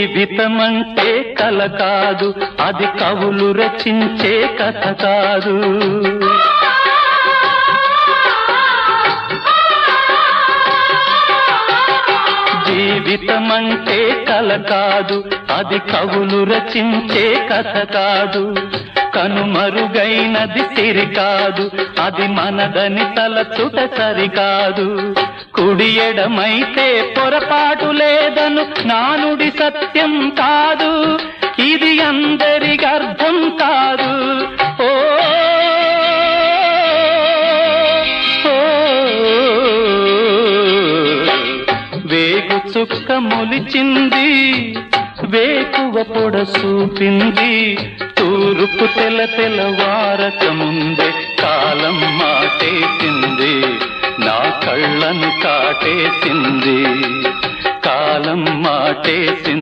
జీవితమంటే కల కాదు, అది కవులు రచించే కథ కాదు. జీవితమంటే కల కాదు, అది కవులు రచించే కథ కాదు. కనుమరుగైనది సిరి కాదు, అది మనదని తలచుట సరికాదు. కుడి ఎడమైతే పొరపాటు లేదను నానుడి సత్యం కాదు, ఇది అందరికి అర్థం కాదు. ఓ వేగు చుక్క మొలిచింది, వేకువ పొడ చూపింది, తూర్పు తెల్లవారక ముందే కాలం మాటేసింది, నా కళ్ళను కాటేసింది, కాలం మాటేసింది.